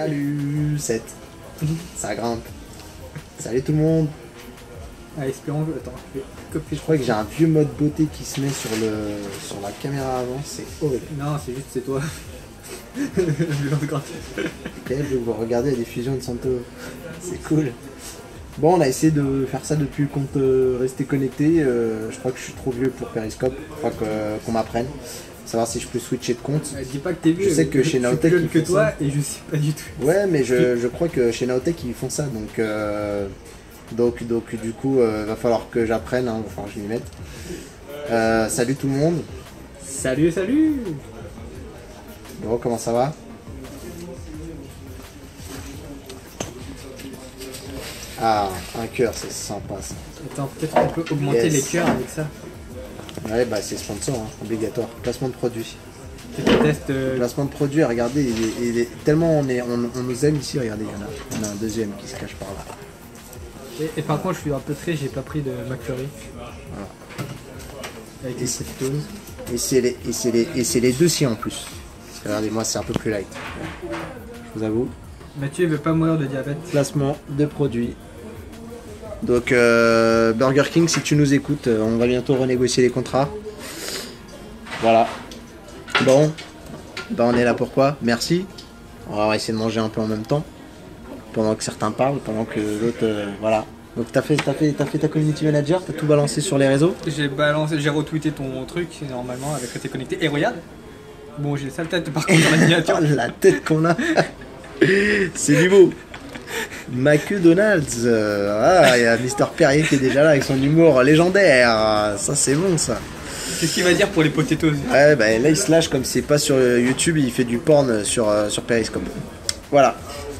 Salut 7. Ça grimpe. Salut tout le monde. Ah, espérons. Attends, je vais copier. Je crois que j'ai un vieux mode beauté qui se met sur la caméra avant, c'est horrible. Non, c'est toi. Le graphique. Ok, vous regardez la diffusion de Santo. C'est cool. Bon, on a essayé de faire ça depuis le compte Rester Connecté. Je crois que je suis trop vieux pour Periscope. Je crois qu'on m'apprenne. Savoir si je peux switcher de compte. Dis pas que t'es vieux. Je sais que chez Naotech ils font que toi ça. et je sais pas du tout. Ouais, mais je crois que chez Naotech ils font ça. Donc du coup, va falloir que j'apprenne. Hein, va falloir que je m'y mette. Salut tout le monde. Salut, salut. Bon, comment ça va? Ah, un cœur, c'est sympa ça. Attends, peut-être qu'on peut augmenter les cœurs avec ça. Ouais, bah c'est sponsor, hein, obligatoire. Placement de produit. Tu testes. Placement de produit, regardez, tellement on nous aime ici, regardez, il y en a un deuxième qui se cache par là. Et par contre, je suis un peu triste, j'ai pas pris de McFlurry. Voilà. Avec les Fritos. Et c'est les deux ci en plus. Parce que regardez, moi c'est un peu plus light. Je vous avoue. Mathieu veut pas mourir de diabète. Placement de produit. Donc Burger King, si tu nous écoutes, on va bientôt renégocier les contrats. Voilà. Bon, bah on est là pourquoi? Merci. On va essayer de manger un peu en même temps. Pendant que certains parlent, pendant que l'autre... voilà. Donc t'as fait ta community manager, t'as tout balancé sur les réseaux? J'ai retweeté ton truc normalement avec Rester Connecté. Et regarde. Bon, j'ai une sale tête par contre dans la miniature. La tête qu'on a. C'est du beau. McDonald's. Ah, il y a Mister Perrier qui est déjà là avec son humour légendaire. Ça c'est bon ça. Qu'est-ce qu'il va dire pour les potatoes? Ouais, bah là il se lâche comme c'est pas sur YouTube, il fait du porn sur Periscope. Voilà.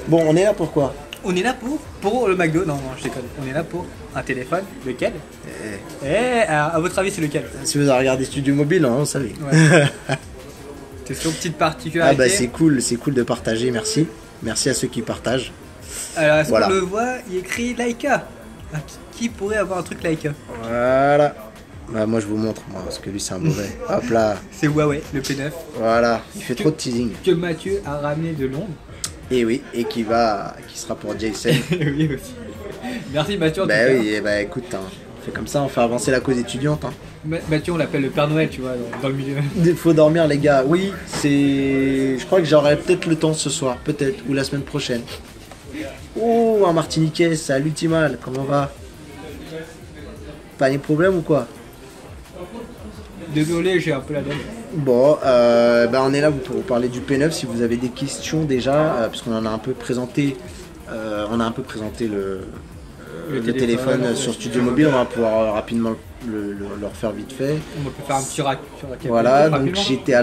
Bon, on est là pour quoi? On est là pour le McDo. Non, je déconne. On est là pour un téléphone. Lequel? À votre avis, c'est lequel? Si vous avez regardé Studio Mobile, hein, vous savez. Ouais. C'est sur petite particularité. Ah bah c'est cool de partager, merci. Merci à ceux qui partagent. Alors, est-ce voilà. qu'on le voit? Il écrit Laika. Ah, qui pourrait avoir un truc Laika? Voilà. Bah moi je vous montre, moi, parce que lui c'est un mauvais. Hop là. C'est Huawei, le P9. Voilà, il fait trop de teasing. Que Mathieu a ramené de Londres. Et oui, et qui sera pour Jason. Oui aussi. Merci Mathieu en Bah tout cas. oui, bah écoute, hein, on fait comme ça, on fait avancer la cause étudiante. Hein. Mathieu on l'appelle le Père Noël, tu vois, dans le milieu. Il faut dormir les gars, oui, je crois que j'aurai peut-être le temps ce soir, peut-être, ou la semaine prochaine. Oh, un Martiniquais, salut Timal, comment va? Pas des problèmes ou quoi? Désolé, j'ai un peu la dalle. Bon, bah on est là pour vous parler du P9 si vous avez des questions déjà, puisqu'on en a un peu présenté, le téléphone sur Studio Mobile, on va pouvoir rapidement le refaire vite fait. On peut faire un petit rack. Voilà, donc j'étais à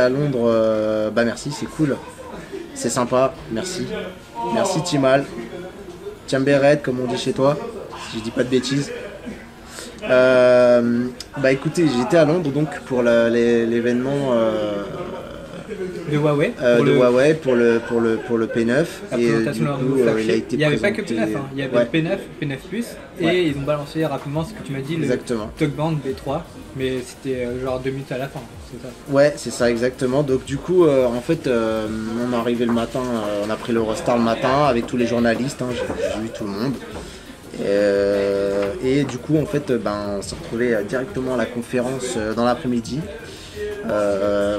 Londres, bah merci, c'est cool, c'est sympa, merci Timal, Tiamberet comme on dit chez toi, si je dis pas de bêtises. Bah écoutez, j'étais à Londres donc pour l'événement de Huawei, Huawei pour le P9 et du coup il a été il n'y avait pas que présenté... P9, hein. Il y avait P9, P9 Plus et ils ont balancé rapidement ce que tu m'as dit, exactement. le TalkBand B3, mais c'était genre 2 minutes à la fin, c'est ça? Ouais, c'est ça exactement. Donc du coup en fait on est arrivé le matin, on a pris l'Eurostar le matin avec tous les journalistes, hein, j'ai vu tout le monde. Et du coup en fait on s'est retrouvé directement à la conférence dans l'après-midi.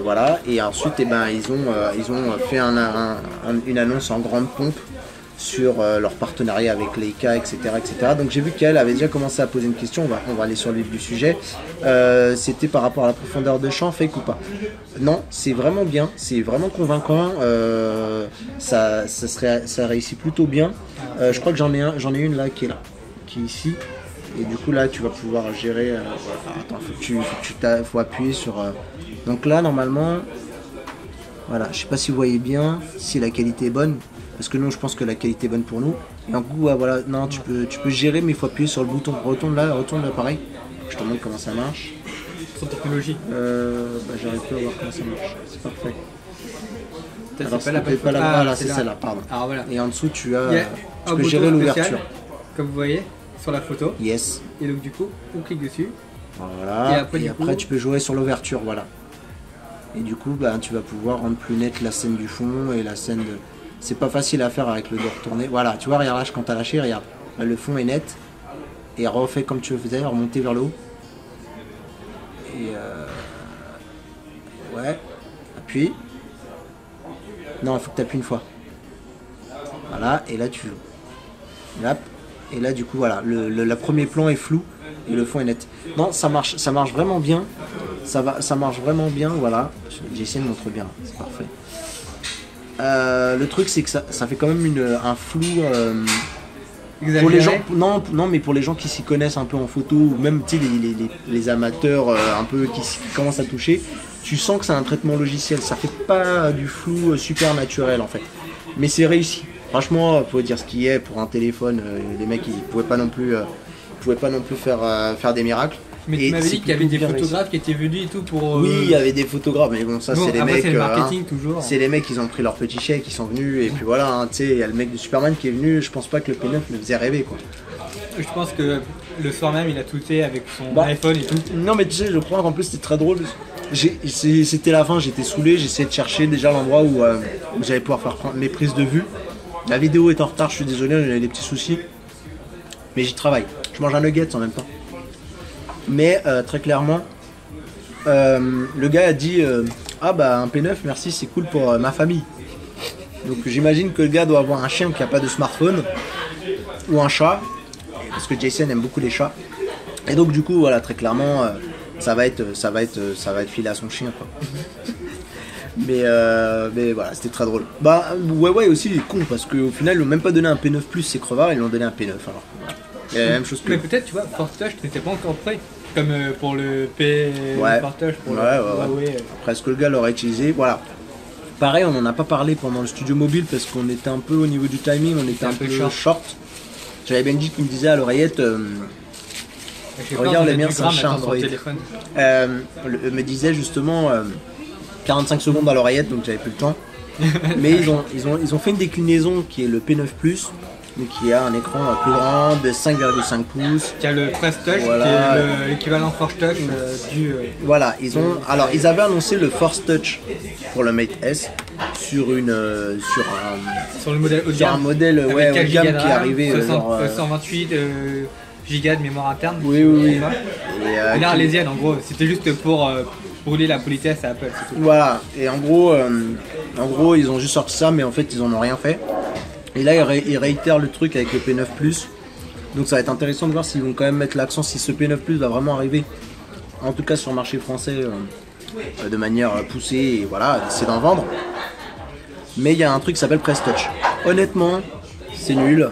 Voilà, et ensuite ils ont fait une annonce en grande pompe sur leur partenariat avec Leica, etc. Donc j'ai vu qu'elle avait déjà commencé à poser une question, on va aller sur le vif du sujet. C'était par rapport à la profondeur de champ, fake ou pas? Non, c'est vraiment bien, c'est vraiment convaincant, ça réussit plutôt bien. Je crois que j'en ai une là qui est ici. Et du coup là tu vas pouvoir gérer, attends, faut appuyer sur... Donc là normalement, voilà, je sais pas si vous voyez bien, si la qualité est bonne, parce que nous je pense que la qualité est bonne pour nous. Et en coup voilà, non tu peux gérer mais il faut appuyer sur le bouton, retourne là pareil, je te montre comment ça marche. Sur technologie. J'arrive pas à voir comment ça marche, c'est parfait. Alors C'est pas là, là c'est celle-là, pardon. Alors voilà. Et en dessous tu peux gérer l'ouverture. Comme vous voyez sur la photo. Yes. Et donc du coup on clique dessus. Voilà. Et après tu peux jouer sur l'ouverture, voilà. Et du coup, bah, tu vas pouvoir rendre plus nette la scène du fond et la scène de... C'est pas facile à faire avec le dos retourné. Voilà, tu vois, regarde là, quand t'as lâché, regarde. Là, le fond est net. Et refait comme tu le faisais, remonter vers le haut. Et ouais. Appuie. Non, il faut que tu appuies une fois. Voilà, et là tu joues. Hop. Et là du coup voilà, le premier plan est flou et le fond est net. Non, ça marche vraiment bien. Ça marche vraiment bien, voilà. J'essaie de montrer bien, c'est parfait. Le truc c'est que ça fait quand même un flou. Pour les gens, non, mais pour les gens qui s'y connaissent un peu en photo, ou même les amateurs un peu qui commencent à toucher, tu sens que c'est un traitement logiciel. Ça fait pas du flou super naturel en fait, mais c'est réussi. Franchement, faut dire ce qui est pour un téléphone. Les mecs, ils pouvaient pas non plus faire des miracles. Mais tu m'avais dit qu'il y avait des photographes qui étaient venus et tout pour. Oui, il y avait des photographes, mais bon, ça c'est les mecs. C'est le marketing toujours. C'est les mecs qui ont pris leur petit chèque, qui sont venus, et puis voilà, hein, tu sais, il y a le mec de Superman qui est venu. Je pense pas que le P9 me faisait rêver quoi. Je pense que le soir même, il a tweeté avec son iPhone et tout. Non, mais tu sais, je crois qu'en plus c'était très drôle. C'était la fin, j'étais saoulé, j'essayais de chercher déjà l'endroit où j'allais pouvoir faire mes prises de vue. La vidéo est en retard, je suis désolé, j'avais des petits soucis. Mais j'y travaille. Je mange un nugget en même temps. Mais très clairement, le gars a dit ah bah un P9, merci, c'est cool pour ma famille. Donc j'imagine que le gars doit avoir un chien qui n'a pas de smartphone ou un chat, parce que Jason aime beaucoup les chats. Et donc du coup voilà, très clairement ça va être filé à son chien quoi. Mais voilà, c'était très drôle. Bah ouais aussi il est con parce qu'au final ils l'ont même pas donné un P9 plus, c'est crevard, ils l'ont donné un P9 alors. Il y a la même chose que. Mais peut-être tu vois, Force Touch n'était pas encore prêt. Comme pour le P Force Touch pour ouais. Après ce que le gars l'aurait utilisé, voilà. Pareil, on n'en a pas parlé pendant le studio mobile parce qu'on était un peu au niveau du timing, on était un peu short. J'avais Benji qui me disait à l'oreillette regarde les miens c'est un chat Android. Me disait justement 45 secondes à l'oreillette, donc j'avais plus le temps. Mais ils ont fait une déclinaison qui est le P9 Plus, donc qui a un écran plus grand de 5,5 pouces. Qui a le Press Touch, voilà. Qui est l'équivalent Force Touch du. Voilà, ils avaient annoncé le Force Touch pour le Mate S sur un modèle haut de gamme. Sur un modèle haut de gamme qui est arrivé 128 Go de mémoire interne. Oui. Et là, arlésienne en gros, c'était juste pour brûler la politesse à Apple. Voilà, et en gros, ils ont juste sorti ça, mais en fait, ils en ont rien fait. Et là, ils réitèrent le truc avec le P9 Plus. Donc, ça va être intéressant de voir s'ils vont quand même mettre l'accent, si ce P9 Plus va vraiment arriver, en tout cas sur le marché français, de manière poussée, et voilà, essayer d'en vendre. Mais il y a un truc qui s'appelle Press Touch. Honnêtement, c'est nul.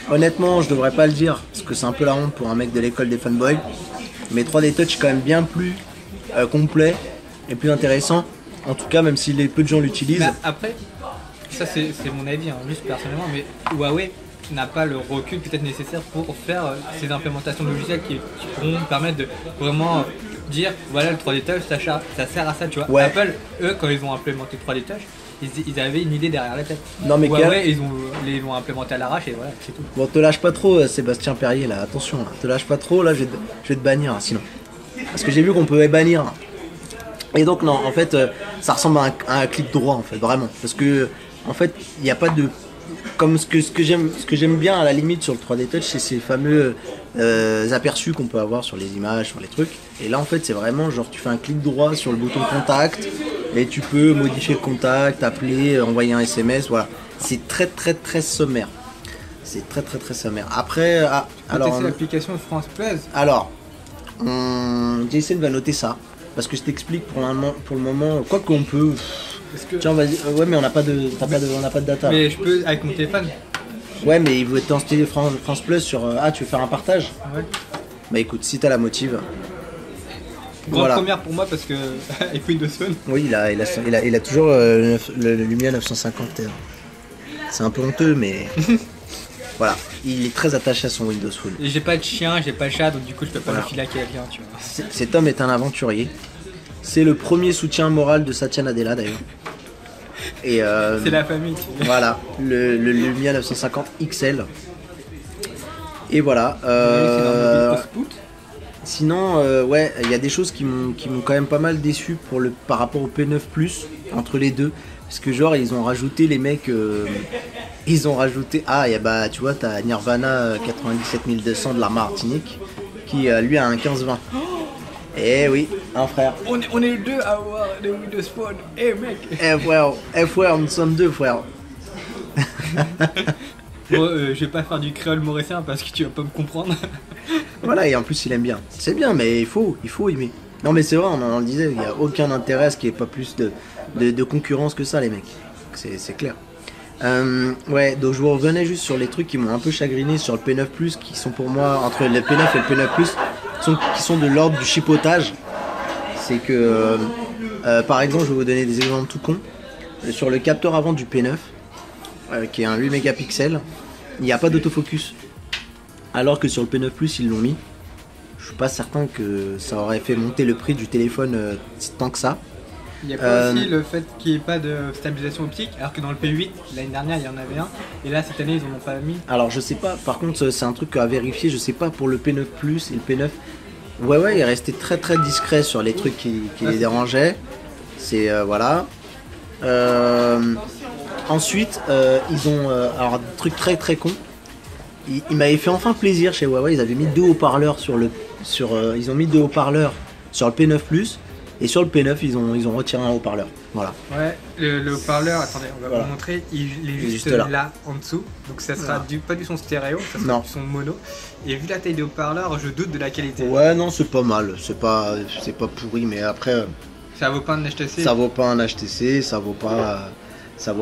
Honnêtement, je devrais pas le dire, parce que c'est un peu la honte pour un mec de l'école des fanboys. Mais 3D Touch est quand même bien plus complet et plus intéressant. En tout cas, même si peu de gens l'utilisent. Bah, après, ça c'est mon avis, hein, juste personnellement, mais Huawei n'a pas le recul peut-être nécessaire pour faire ces implémentations logicielles qui pourront permettre de vraiment dire voilà le 3D Touch, ça sert à ça, tu vois. Ouais. Apple, eux, quand ils ont implémenté 3D Touch, ils avaient une idée derrière la tête. Non mais Huawei, ils l'ont implémenté à l'arrache et voilà, c'est tout. Bon, te lâche pas trop, Sébastien Perrier, là, attention, là. Te lâche pas trop, là, je vais te bannir, hein, sinon. Parce que j'ai vu qu'on pouvait bannir. Et donc, non, en fait, ça ressemble à un clic droit, en fait, vraiment. Parce que, en fait, il n'y a pas de... Comme ce que j'aime bien, à la limite, sur le 3D Touch, c'est ces fameux aperçus qu'on peut avoir sur les images, sur les trucs. Et là, en fait, c'est vraiment, genre, tu fais un clic droit sur le bouton contact, et tu peux modifier le contact, appeler, envoyer un SMS, voilà. C'est très, très, très sommaire. C'est très, très, très sommaire. Après, alors... C'est l'application de France Plus. Alors, Jason va noter ça. Parce que je t'explique pour le moment, quoi qu'on peut. Tiens, vas-y. Ouais, mais on n'a pas de data. Mais je peux avec mon téléphone. Ouais, mais il veut t'installer France Plus sur. Tu veux faire un partage? Ouais. Bah écoute, si t'as la motive. Grande première pour moi parce que avec Windows Phone. Oui, il a toujours le Lumia 950 R. C'est un peu honteux, mais. Voilà, il est très attaché à son Windows Phone. Et j'ai pas de chien, j'ai pas de chat, donc du coup je peux pas le filer à quelqu'un, tu vois. Cet homme est un aventurier. C'est le premier soutien moral de Satya Nadella d'ailleurs. Et c'est la famille. Voilà, le Lumia 950 XL. Et voilà. Sinon, ouais, il y a des choses qui m'ont quand même pas mal déçu par rapport au P9 Plus, entre les deux. Parce que genre, ils ont rajouté les mecs... ils ont rajouté... Ah, bah, tu vois, t'as Nirvana 97200 de la Martinique, qui lui a un 1520. Eh oui, un frère. On est deux à avoir des Windows Phone. Eh mec. Frère, nous sommes deux frères. Bon, je vais pas faire du créole mauricien parce que tu vas pas me comprendre. Voilà, et en plus il aime bien. C'est bien, mais il faut aimer. Non mais c'est vrai, on le disait, il n'y a aucun intérêt à ce qu'il n'y ait pas plus de concurrence que ça les mecs. C'est clair. Ouais, donc je vous revenais juste sur les trucs qui m'ont un peu chagriné sur le P9 Plus, qui sont pour moi, entre le P9 et le P9 Plus, qui sont de l'ordre du chipotage. C'est que, par exemple, je vais vous donner des exemples tout cons. Sur le capteur avant du P9, qui est un 8 mégapixels, il n'y a pas d'autofocus. Alors que sur le P9 Plus, ils l'ont mis. Je suis pas certain que ça aurait fait monter le prix du téléphone tant que ça. Il n'y a pas aussi le fait qu'il n'y ait pas de stabilisation optique, alors que dans le P8, l'année dernière, il y en avait un, et là, cette année, ils en ont pas mis. Alors, je sais pas, par contre, c'est un truc à vérifier, je sais pas pour le P9 Plus et le P9. Ouais, il est resté très très discret sur les trucs qui les dérangeaient. C'est, voilà. Ensuite, ils ont, alors, des trucs très très cons. Ils m'avaient fait enfin plaisir chez Huawei, ils avaient mis deux haut-parleurs ils ont mis deux haut-parleurs sur le P9 Plus. Et sur le P9, ils ont retiré un haut-parleur. Voilà. Ouais, le haut-parleur, attendez, on va vous montrer, il est juste là en dessous. Donc ça sera pas du son stéréo, ça sera du son mono. Et vu la taille des haut-parleurs, je doute de la qualité. Ouais, non, c'est pas mal. C'est pas pourri, mais après. Ça vaut pas un HTC. Ça vaut pas un HTC, ça vaut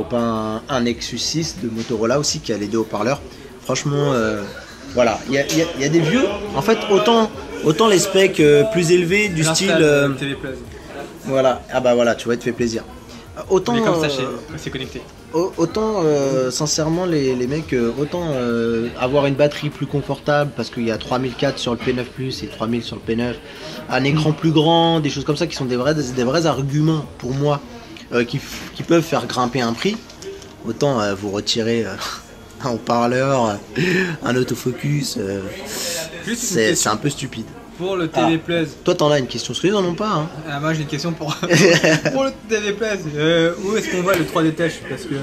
pas un Nexus 6 de Motorola aussi qui a les deux haut-parleurs. Franchement, voilà. Il y a des vieux. En fait, autant les specs plus élevés du style. TV Plus. Voilà. Ah bah voilà, tu vois, il te fait plaisir. Autant. Mais comme ça, c'est connecté. Autant, sincèrement, les mecs, autant avoir une batterie plus confortable parce qu'il y a 3004 sur le P9 Plus et 3000 sur le P9, un écran plus grand, des choses comme ça qui sont des vrais arguments pour moi qui peuvent faire grimper un prix. Autant vous retirer un haut-parleur, un autofocus, c'est un peu stupide. Pour le TV Plus. Toi t'en as une question, parce qu'ils en ont pas hein. Moi j'ai une question pour le TV Plus. Où est-ce qu'on voit le 3D Touch parce que...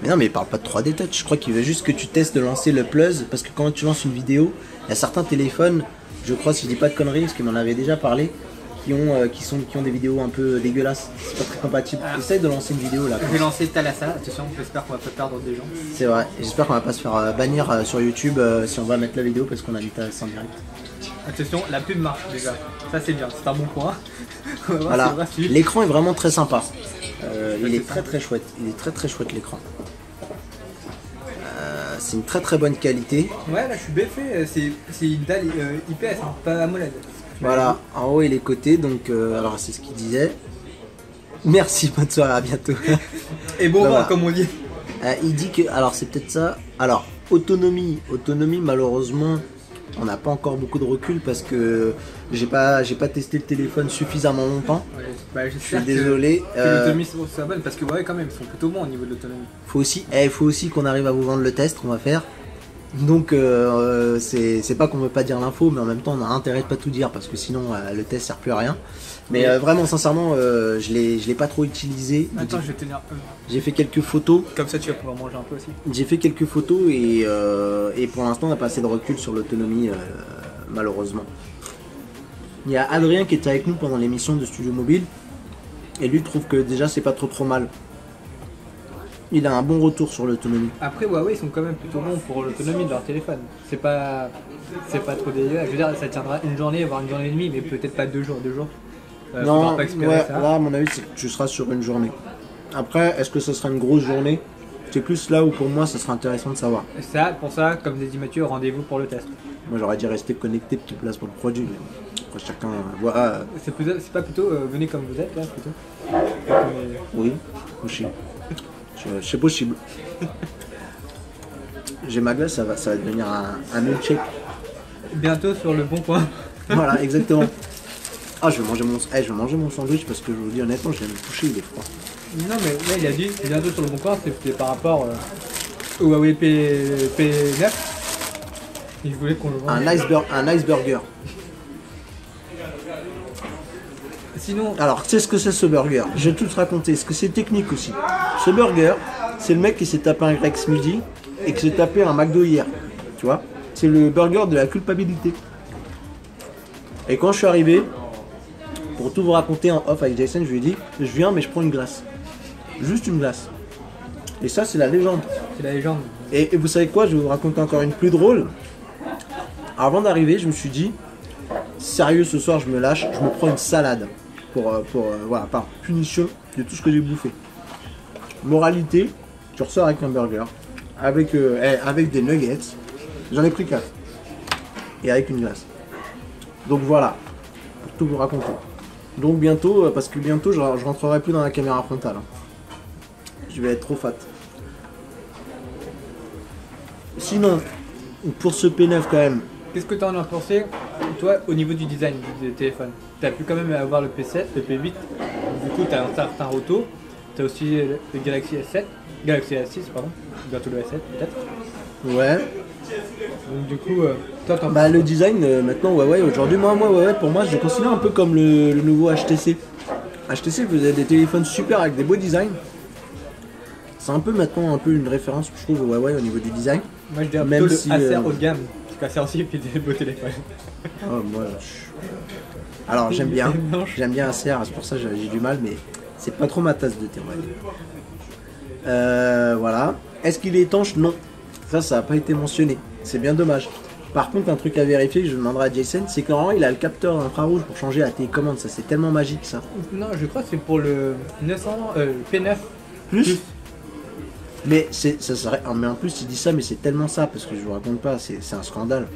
Mais non mais il parle pas de 3D Touch, je crois qu'il veut juste que tu testes de lancer le Plus, parce que quand tu lances une vidéo, il y a certains téléphones, je crois si je dis pas de conneries, parce qu'il m'en avait déjà parlé, qui ont des vidéos un peu dégueulasses, c'est pas très compatible. Essaye de lancer une vidéo là. Je vais lancer Thalassa, attention, j'espère qu'on va pas perdre des gens. C'est vrai, j'espère qu'on va pas se faire bannir sur YouTube si on va mettre la vidéo parce qu'on a du Thalassa en direct. Attention, la pub marche déjà, ça c'est bien, c'est un bon point. Voilà, l'écran est vraiment très sympa. Il est très très chouette, l'écran. C'est une très très bonne qualité. Ouais, là je suis beffé, c'est une dalle IPS, hein, pas AMOLED. Voilà, en haut et les côtés, donc alors c'est ce qu'il disait. Merci, bonne soirée, à bientôt. Et bon vent, comme on dit. Il dit que, alors c'est peut-être ça. Alors, autonomie malheureusement, on n'a pas encore beaucoup de recul parce que j'ai pas testé le téléphone suffisamment longtemps. Ouais, je suis désolé. Que l'autonomie soit bonne parce que ouais, quand même, ils sont plutôt bons au niveau de l'autonomie. Faut aussi qu'on arrive à vous vendre le test qu'on va faire. Donc c'est pas qu'on veut pas dire l'info, mais en même temps on a intérêt de pas tout dire parce que sinon le test sert plus à rien. Mais vraiment sincèrement je l'ai pas trop utilisé. Attends, je vais tenir. J'ai fait quelques photos. Comme ça tu vas pouvoir manger un peu aussi. J'ai fait quelques photos et pour l'instant on n'a pas assez de recul sur l'autonomie malheureusement. Il y a Adrien qui était avec nous pendant l'émission de Studio Mobile et lui trouve que déjà c'est pas trop mal. Il a un bon retour sur l'autonomie. Après Huawei ils sont quand même plutôt bons pour l'autonomie de leur téléphone. C'est pas trop dégueu. Je veux dire ça tiendra une journée, voire une journée et demie, mais peut-être pas 2 jours. Non, pas ça. Là à mon avis tu seras sur une journée. Après est-ce que ce sera une grosse journée? C'est plus là où pour moi ça sera intéressant de savoir. Pour ça, comme dit Mathieu, rendez-vous pour le test. Moi j'aurais dit rester connecté, petite place pour le produit. Mais après chacun voit. C'est pas plutôt venez comme vous êtes là plutôt. Oui, aussi. C'est possible. J'ai ma glace, ça va devenir un milkshake. Bientôt sur le bon point. Voilà, exactement. Ah, je vais manger mon sandwich parce que je vous dis honnêtement, je viens de me coucher, il est froid. Non, mais là, il a dit bientôt sur le bon point, c'était par rapport au Huawei P9. Il voulait qu'on le vende. Un ice burger. Sinon, Alors, tu sais ce que c'est ce burger? Je vais tout te raconter, parce que c'est technique aussi. Ce burger, c'est le mec qui s'est tapé un grec ce midi et qui s'est tapé un McDo hier. Tu vois? C'est le burger de la culpabilité. Et quand je suis arrivé, pour tout vous raconter en off avec Jason, je lui ai dit, je viens mais je prends une glace. Juste une glace. Et ça, c'est la légende. c'est la légende. Et vous savez quoi? Je vais vous raconter encore une plus drôle. Avant d'arriver, je me suis dit, sérieux, ce soir, je me lâche, je me prends une salade. Voilà, par punition de tout ce que j'ai bouffé. Moralité, tu ressors avec un burger, avec des nuggets, j'en ai pris 4. Et avec une glace. Donc voilà, pour tout vous raconter. Donc bientôt, parce que bientôt je rentrerai plus dans la caméra frontale. Je vais être trop fat. Sinon, pour ce P9 quand même, Qu'est-ce que tu en as pensé, toi, au niveau du design du téléphone? Tu as pu quand même avoir le P7, le P8, du coup tu as un certain retour. Tu as aussi le Galaxy S7, Galaxy S6, pardon, bientôt le S7 peut-être. ouais. Donc du coup, toi t'en Bah le design maintenant Huawei aujourd'hui, Huawei pour moi je le considère un peu comme le nouveau HTC. HTC faisait des téléphones super avec des beaux designs. C'est un peu maintenant un peu une référence je trouve au Huawei au niveau du design. Moi je dirais Même plutôt si, le Acer haut de gamme, parce qu'Acer aussi fait des beaux téléphones. Oh, moi, alors j'aime bien, Non, Acer, c'est pour ça que j'ai du mal mais c'est pas trop ma tasse de thé on va dire. Voilà. Est-ce qu'il est étanche? Non. Ça n'a pas été mentionné. C'est bien dommage. Par contre, un truc à vérifier que je demanderai à Jason, c'est que normalement il a le capteur infrarouge pour changer la télécommande. Ça, c'est tellement magique ça. Non, je crois que c'est pour le 900, P9. Plus Mais ça serait. Mais en plus, il dit ça, mais c'est tellement ça, parce que je vous raconte pas, c'est un scandale.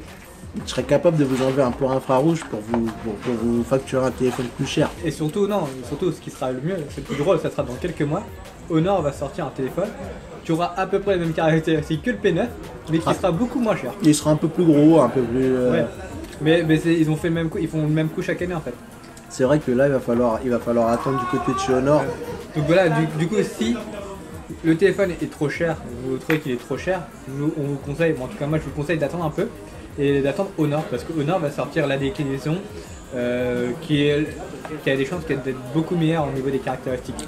Il serait capable de vous enlever un port infrarouge pour vous facturer un téléphone plus cher. Et surtout, non, surtout ce qui sera le mieux, c'est le plus drôle, ça sera dans quelques mois. Honor va sortir un téléphone, tu auras à peu près les mêmes caractéristiques que le P9, mais qui sera beaucoup moins cher. Il sera un peu plus gros, un peu plus. Ouais. Mais ils ont fait le même coup, ils font le même coup chaque année en fait. C'est vrai que là, il va falloir attendre du côté de chez Honor. Donc voilà, du coup, si le téléphone est trop cher, vous trouvez qu'il est trop cher, on vous conseille, bon, en tout cas moi je vous conseille d'attendre un peu et d'attendre Honor, parce que Honor va sortir la déclinaison qui a des chances d'être beaucoup meilleure au niveau des caractéristiques.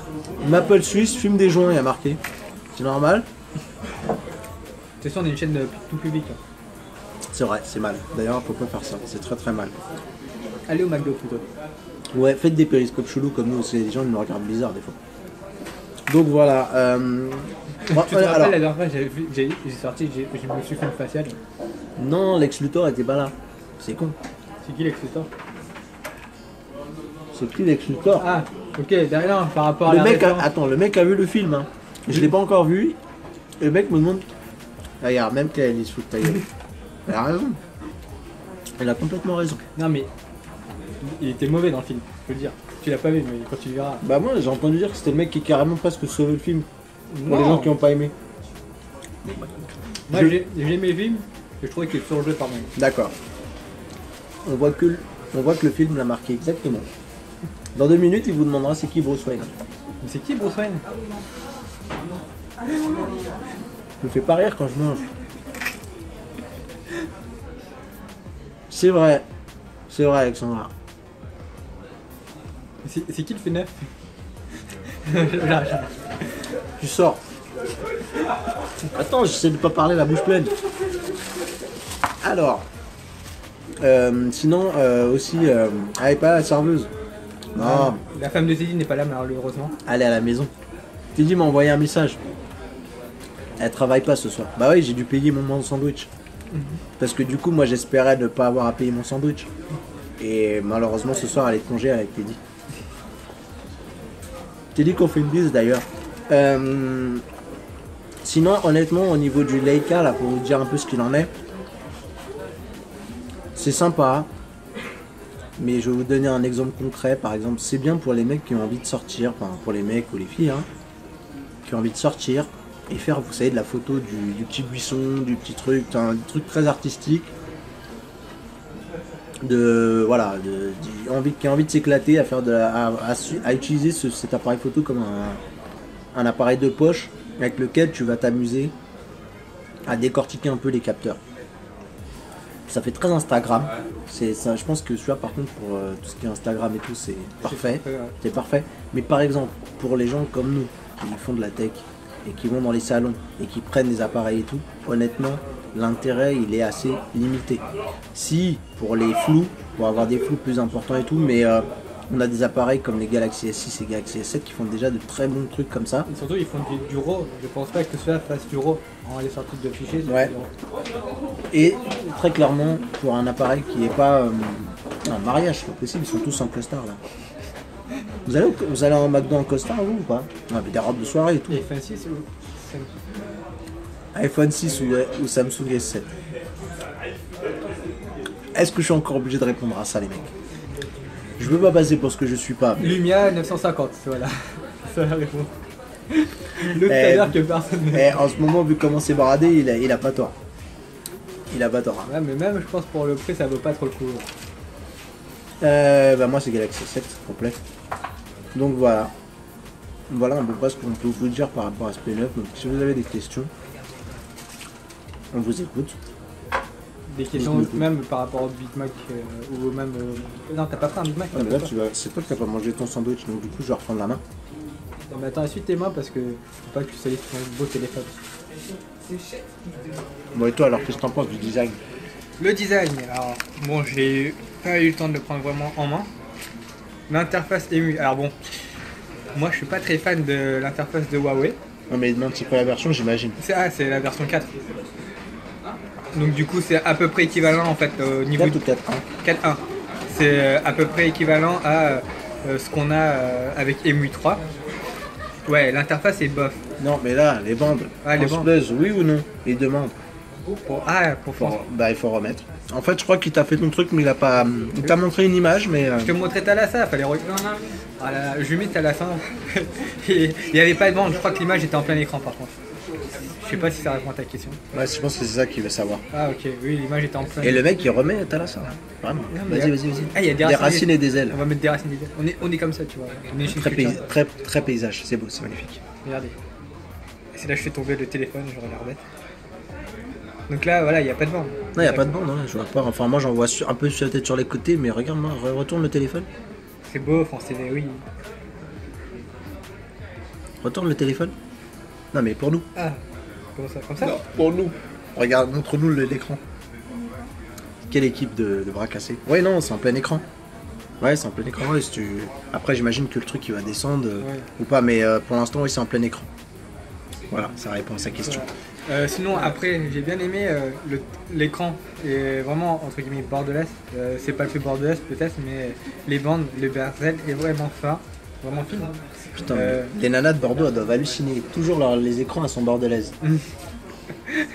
Maple Suisse fume des joints, il y a marqué. C'est normal? C'est sûr, on est une chaîne de tout public. C'est vrai, c'est mal. D'ailleurs, faut pas faire ça, c'est très très mal. Allez au McDo plutôt. Ouais, faites des périscopes chelous comme nous, les gens ils me regardent bizarre des fois. Donc voilà. Tu te rappelles la dernière fois, j'ai sorti, je me suis fait une faciale. Non, Lex Luthor était pas là. C'est con. C'est qui Lex Luthor? C'est qui Lex Luthor? Ah, ok, derrière, par rapport à Le la mec référence. attends, le mec a vu le film. Hein. Je l'ai pas encore vu. Et le mec me demande. Regarde, même qu'elle il se fout de ta gueule. Elle a raison. Elle a complètement raison. Non mais, il était mauvais dans le film, je peux le dire. Tu l'as pas vu, mais quand tu le verras. Bah moi j'ai entendu dire que c'était le mec qui carrément presque sauvé le film. Pour Non. les gens qui ont pas aimé. Moi j'ai aimé le film, et je trouvais qu'il est surjoué par même. D'accord. On voit que le film l'a marqué exactement. Dans 2 minutes, il vous demandera c'est qui Bruce Wayne. Mais c'est qui Bruce Wayne? Je me fais pas rire quand je mange. C'est vrai, Alexandra. C'est qui le fait neuf? Tu sors. Attends, j'essaie de pas parler la bouche pleine. Alors, sinon aussi, elle est pas la serveuse. Non, La femme de Teddy n'est pas là malheureusement. elle est à la maison. Teddy m'a envoyé un message. Elle travaille pas ce soir. Bah oui, j'ai dû payer mon sandwich. Parce que du coup, moi j'espérais ne pas avoir à payer mon sandwich. Et malheureusement, ce soir, elle est de congé avec Teddy. Teddy qu'on fait une bise d'ailleurs. Sinon, honnêtement, au niveau du Leica, là, pour vous dire un peu ce qu'il en est, c'est sympa. Mais je vais vous donner un exemple concret. Par exemple, c'est bien pour les mecs qui ont envie de sortir, enfin pour les mecs ou les filles, hein, qui ont envie de sortir et faire, vous savez, de la photo du petit buisson, du petit truc, un truc très artistique. Voilà, qui a envie de s'éclater, à faire à utiliser cet appareil photo comme un appareil de poche avec lequel tu vas t'amuser à décortiquer un peu les capteurs. Ça fait très Instagram. C'est ça, je pense que celui-là, par contre, pour tout ce qui est Instagram et tout, c'est parfait. Ouais. C'est parfait. Mais par exemple, pour les gens comme nous, qui font de la tech et qui vont dans les salons et qui prennent des appareils et tout, honnêtement, l'intérêt, il est assez limité. Si, pour les flous, pour avoir des flous plus importants et tout, mais on a des appareils comme les Galaxy S6 et Galaxy S7 qui font déjà de très bons trucs comme ça. Et surtout, ils font du RAW. Je pense pas que cela fasse du RAW en les sorties de fichiers. Ouais. Et très clairement, pour un appareil qui n'est pas un mariage, c'est pas possible, ils sont tous en costard là. Vous allez en McDo en costard vous ou pas? On avait des robes de soirée et tout. Et Fancy, iPhone 6 ou Samsung S7. Est-ce que je suis encore obligé de répondre à ça les mecs? Je veux pas baser pour ce que je suis pas. Mais... Lumia 950, voilà. C'est la réponse. Le tailleur que personne ne... En ce moment, vu comment c'est baradé, il a pas tort. Il a pas tort. Ouais, mais même, je pense, pour le prix, ça vaut pas trop le coup. Bah moi, c'est Galaxy 7 complet. Donc voilà. Voilà un peu près ce qu'on peut vous dire par rapport à ce P9. Donc si vous avez des questions, on vous écoute. Des questions même par rapport au Big Mac ou même... Non, t'as pas pris un Big Mac? Ah, mais là, c'est toi qui n'as pas mangé ton sandwich, donc du coup, je vais reprendre la main. Mais attends, essuie tes mains parce que faut pas que tu salisses ton beau téléphone. Bon, et toi, alors, qu'est-ce que t'en penses du design? Le design, alors bon, j'ai pas eu le temps de le prendre vraiment en main. L'interface EMUI, alors bon, moi je suis pas très fan de l'interface de Huawei. Non, mais demande c'est quoi la version, j'imagine. C'est la version 4. Donc du coup c'est à peu près équivalent en fait au niveau 4 ou 4.1. 4.1. C'est à peu près équivalent à ce qu'on a avec EMUI 3. Ouais, l'interface est bof. Non, mais là, les bandes, les bandes. Buzz, oui ou non? Les demandes. Bah, il faut remettre. En fait, je crois qu'il t'a fait ton truc, mais il a pas. Il t'a montré une image, mais. Je te montrais Thalassa, fallait regarder. Voilà, je lui mets Thalassa. Il n'y avait pas de bande, je crois que l'image était en plein écran par contre. Je sais pas si ça répond à ta question. Ouais, je pense que c'est ça qu'il veut savoir. Ah ok, oui, l'image était en plein écran. Et le mec, il remet Thalassa. Vraiment. Vas-y. Ah, il y a des racines et des ailes. On va mettre des racines et des ailes. On est comme ça, tu vois. On est très paysage, c'est beau, c'est magnifique. Regardez. Et c'est là que je fais tomber le téléphone, je regarde bête. Donc là, voilà, il n'y a pas de bande. Non, il n'y a pas de bande, je vois pas. Enfin, moi, j'en vois un peu peut-être sur les côtés, mais regarde-moi, retourne le téléphone. C'est beau, enfin, c'est oui. Retourne le téléphone. Non, mais pour nous. Ah, comment ça? Comme ça? Non, pour nous. Regarde, montre-nous l'écran. Quelle équipe de bras cassés? Ouais, non, c'est en plein écran. Ouais, c'est en plein écran. Ouais, si tu... Après, j'imagine que le truc il va descendre ou pas, mais pour l'instant, oui, c'est en plein écran. Voilà, ça répond à sa question. Sinon, après, j'ai bien aimé l'écran est vraiment entre guillemets borderless. C'est pas le plus borderless peut-être, mais les bandes, le bezel est vraiment fin, vraiment fine. Putain, les nanas de Bordeaux elles doivent halluciner. Toujours les écrans elles sont bordelaises.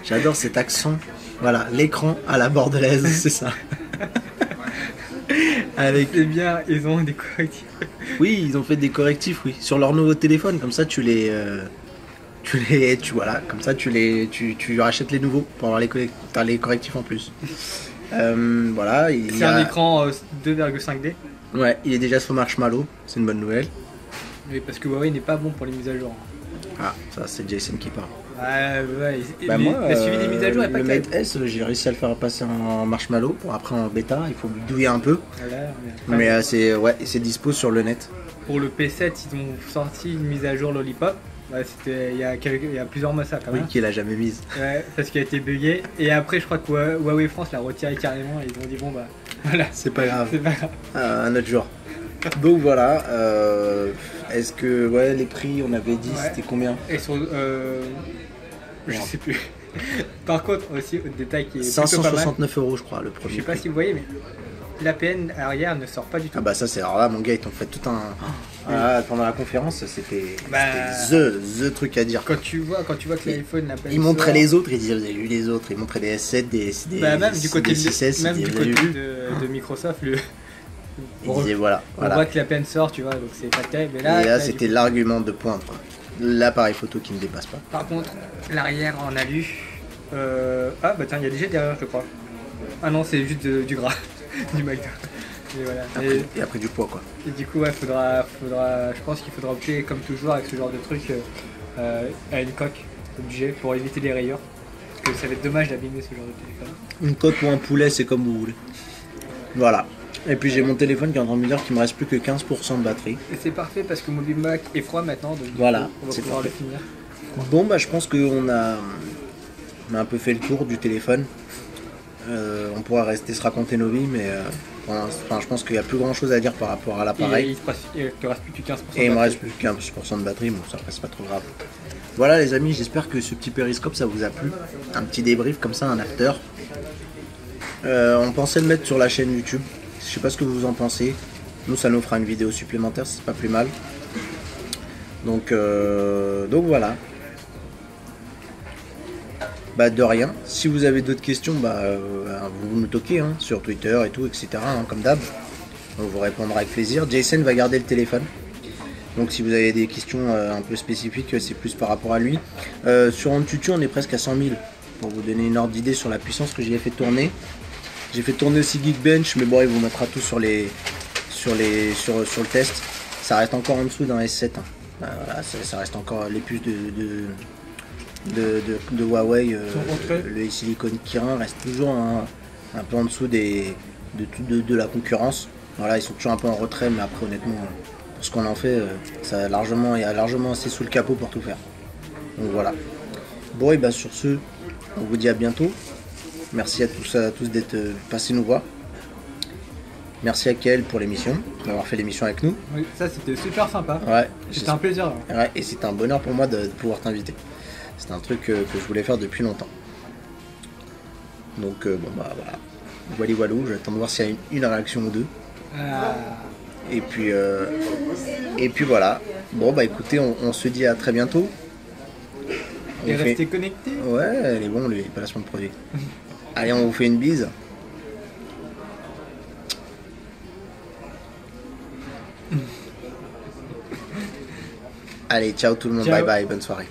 J'adore cet accent. Voilà, l'écran à la bordelaise, c'est ça. Avec... C'est bien, ils ont des correctifs. Oui, ils ont fait des correctifs, oui. Sur leur nouveau téléphone, comme ça tu rachètes les nouveaux pour avoir les correctifs en plus. Voilà. C'est un écran 2,5D. Ouais, il est déjà sur Marshmallow, c'est une bonne nouvelle. Oui, parce que Huawei n'est pas bon pour les mises à jour. Ah, ça c'est Jason qui parle. Ouais, moi, il a suivi des mises à jour et pas le Mate S, j'ai réussi à le faire passer en Marshmallow, pour après en bêta, il faut lui douiller un peu. Voilà, mais c'est dispo sur le net. Pour le P7, ils ont sorti une mise à jour Lollipop. C'était il y a plusieurs mois ça quand même. Oui, qu'il a jamais mise. Ouais, parce qu'il a été bugué. Et après, je crois que Huawei France l'a retiré carrément et ils ont dit bon bah voilà. C'est pas grave. C'est pas grave. Un autre jour. Donc voilà. Est-ce que les prix on avait dit c'était combien? Et sur je sais plus. Par contre aussi au détail qui est 569 € je crois le premier. Je sais pas si vous voyez mais l'APN arrière ne sort pas du tout. Ah bah ça c'est alors là mon gars ils t'ont fait tout un pendant la conférence c'était the truc à dire. Quand tu vois que l'iPhone n'a pas. Ils montraient les autres, ils disaient vous avez vu les autres, ils montraient des S7, des même du côté de Microsoft ils disaient voilà. On voit que l'APN sort, tu vois, donc c'est pas terrible. Et là c'était l'argument de pointe quoi. L'appareil photo qui ne dépasse pas. Par contre, l'arrière en alu. Ah bah tiens, il y a déjà derrière je crois. Ah non, c'est juste du gras. Du McDo. Et voilà. Et après du poids quoi. Et du coup, je pense qu'il faudra opter comme toujours avec ce genre de truc à une coque obligée pour éviter les rayures. Parce que ça va être dommage d'abîmer ce genre de téléphone. Une coque ou un poulet, c'est comme vous voulez. Voilà. Et puis j'ai mon téléphone qui est en train de me dire qu'il me reste plus que 15% de batterie. Et c'est parfait parce que mon Big Mac est froid maintenant, donc Voilà, on va c'est pouvoir parfait. le finir. Bon bah je pense qu'on a un peu fait le tour du téléphone. On pourra rester se raconter nos vies, mais je pense qu'il n'y a plus grand chose à dire par rapport à l'appareil. Il te reste plus que 15%. Et il me reste plus que 15% de batterie, bon ça reste pas trop grave. Voilà les amis, j'espère que ce petit périscope ça vous a plu. Un petit débrief comme ça, un after. On pensait le mettre sur la chaîne YouTube. Je sais pas ce que vous en pensez. Nous ça nous fera une vidéo supplémentaire, c'est pas plus mal. Donc voilà. Bah de rien. Si vous avez d'autres questions, vous nous toquez hein, sur Twitter et tout, etc. hein, comme d'hab. On vous répondra avec plaisir. Jason va garder le téléphone. Donc si vous avez des questions un peu spécifiques, c'est plus par rapport à lui. Sur Antutu, on est presque à 100 000. Pour vous donner une ordre d'idée sur la puissance que j'y ai fait tourner. J'ai fait tourner aussi Geekbench, mais bon, il vous mettra tout sur le test. Ça reste encore en dessous d'un S7. Hein. Voilà, ça reste encore les puces de Huawei. Le Silicon Kirin reste toujours un peu en dessous de la concurrence. Voilà, ils sont toujours un peu en retrait, mais après honnêtement, pour ce qu'on en fait, il y a largement assez sous le capot pour tout faire. Donc voilà. Bon et bah sur ce, on vous dit à bientôt. Merci à tous d'être passés nous voir. Merci à Kael pour l'émission, d'avoir fait l'émission avec nous. Oui, ça c'était super sympa. Ouais, c'était un plaisir. Ouais, et c'était un bonheur pour moi de pouvoir t'inviter. C'est un truc que je voulais faire depuis longtemps. Donc voilà. Walou, j'attends de voir s'il y a une réaction ou deux. Et puis voilà. Bon bah écoutez, on se dit à très bientôt. Et restez connectés. Ouais, elle est bon lui, placement de produit. Allez, on vous fait une bise. Allez, ciao tout le monde, Ciao. bye bye, bonne soirée.